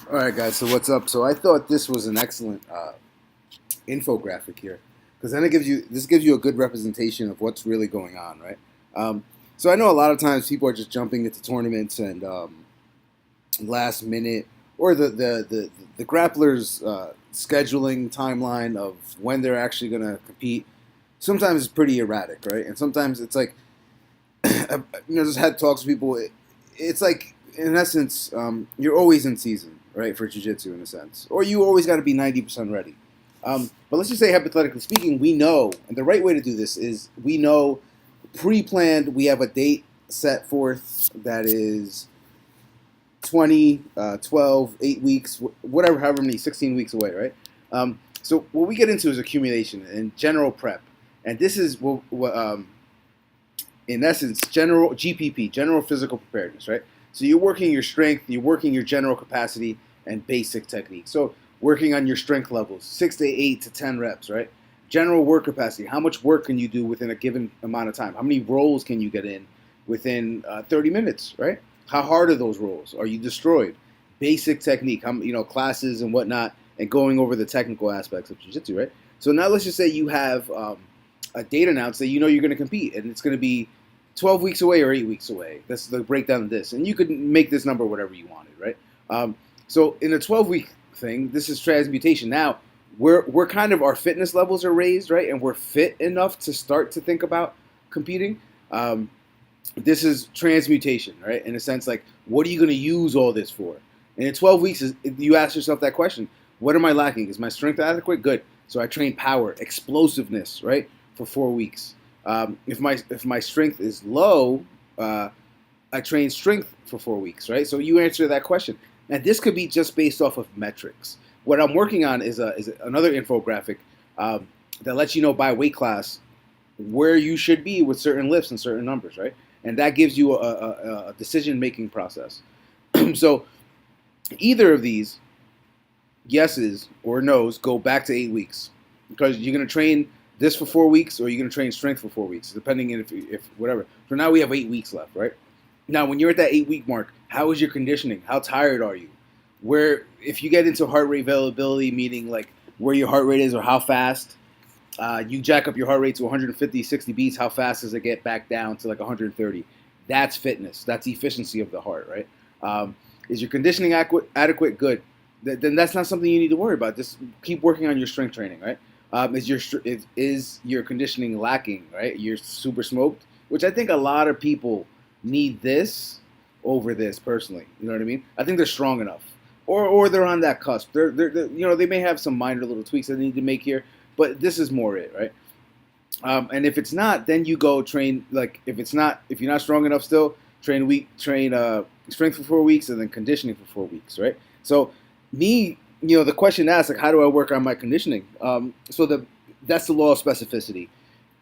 All right, guys. So what's up? So I thought this was an excellent infographic here because then it gives you a good representation of what's really going on, right? Um, so I know a lot of times people are just jumping into tournaments and last minute or the grapplers scheduling timeline of when they're actually going to compete. Sometimes it's pretty erratic, right? And sometimes it's like just had talks with people. It's like in essence, you're always in season, right, for jiu-jitsu in a sense, or you always got to be 90% ready. But let's just say, hypothetically speaking, we know, and the right way to do this is we know pre-planned. We have a date set forth that is 20, 12, 8 weeks, whatever, however many, 16 weeks away, right? So what we get into is accumulation and general prep, and this is what in essence, general GPP, general physical preparedness, right? So you're working your strength, you're working your general capacity and basic technique. So working on your strength levels, 6 to 8 to 10 reps, right? General work capacity, how much work can you do within a given amount of time? How many rolls can you get in within 30 minutes, right? How hard are those rolls? Are you destroyed? Basic technique, classes and whatnot, and going over the technical aspects of jiu-jitsu, right? So now let's just say you have a date announced that you know you're going to compete, and it's going to be 12 weeks away or 8 weeks away. That's the breakdown of this. And you could make this number whatever you wanted, right? So in a 12-week thing, this is transmutation. Now, we're kind of, our fitness levels are raised, right? And we're fit enough to start to think about competing. This is transmutation, right? In a sense, like, what are you going to use all this for? And in 12 weeks, you ask yourself that question. What am I lacking? Is my strength adequate? Good. So I train power, explosiveness, right, for 4 weeks. If my strength is low, I train strength for 4 weeks, right? So you answer that question. And this could be just based off of metrics. What I'm working on is another infographic that lets you know by weight class where you should be with certain lifts and certain numbers, right? And that gives you a decision-making process. So either of these, yeses or nos, go back to 8 weeks because you're going to train this for 4 weeks, or you're going to train strength for 4 weeks, depending if whatever. So now we have 8 weeks left, right? Now, when you're at that 8 week mark, how is your conditioning? How tired are you? Where, if you get into heart rate variability, meaning like where your heart rate is or how fast, you jack up your heart rate to 150, 60 beats, how fast does it get back down to like 130? That's fitness. That's efficiency of the heart, right? Is your conditioning adequate? Good. Then that's not something you need to worry about. Just keep working on your strength training, right? Is your conditioning lacking, right? You're super smoked, which I think a lot of people need this over this personally. You know what I mean? I think they're strong enough, or they're on that cusp. They're they may have some minor little tweaks that they need to make here, but this is more it, right? And if it's not, then you go train. Like if you're not strong enough still, train strength for 4 weeks and then conditioning for 4 weeks, right? So the question asked, like, how do I work on my conditioning? That's the law of specificity.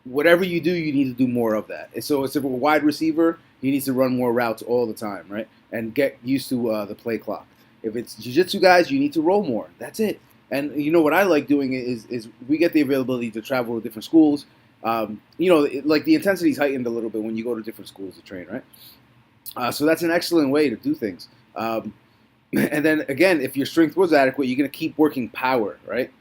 Whatever you do, you need to do more of that. And so if a wide receiver, he needs to run more routes all the time, right? And get used to the play clock. If it's jiu-jitsu guys, you need to roll more. That's it. And what I like doing is we get the availability to travel to different schools. Like the intensity is heightened a little bit when you go to different schools to train, right? So that's an excellent way to do things. And then again, if your strength was adequate, you're going to keep working power, right?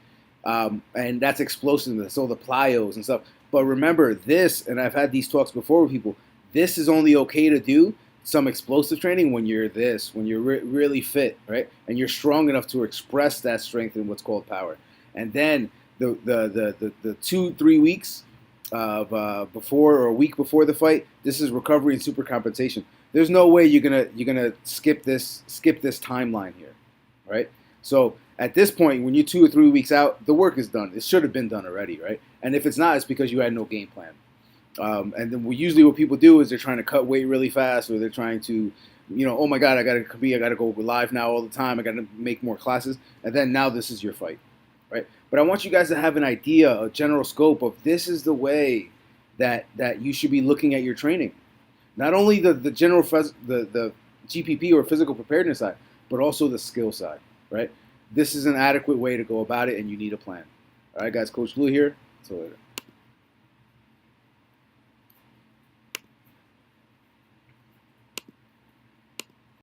And that's explosiveness, so the plyos and stuff. But remember this, and I've had these talks before with people, this is only okay to do some explosive training when you're really fit, right? And you're strong enough to express that strength in what's called power. And then the 2-3 weeks of before, or a week before the fight, this is recovery and super compensation. There's no way you're gonna skip this timeline here, right? So at this point, when you're 2 or 3 weeks out, the work is done. It should have been done already, right? And if it's not, it's because you had no game plan. And then usually what people do is they're trying to cut weight really fast, or they're trying to, oh my God, I gotta compete, I gotta go live now all the time, I gotta make more classes, and then now this is your fight, right? But I want you guys to have an idea, a general scope of this is the way that you should be looking at your training. Not only the general the GPP or physical preparedness side, but also the skill side, right? This is an adequate way to go about it, and you need a plan. All right, guys, Coach Blue here. See you later.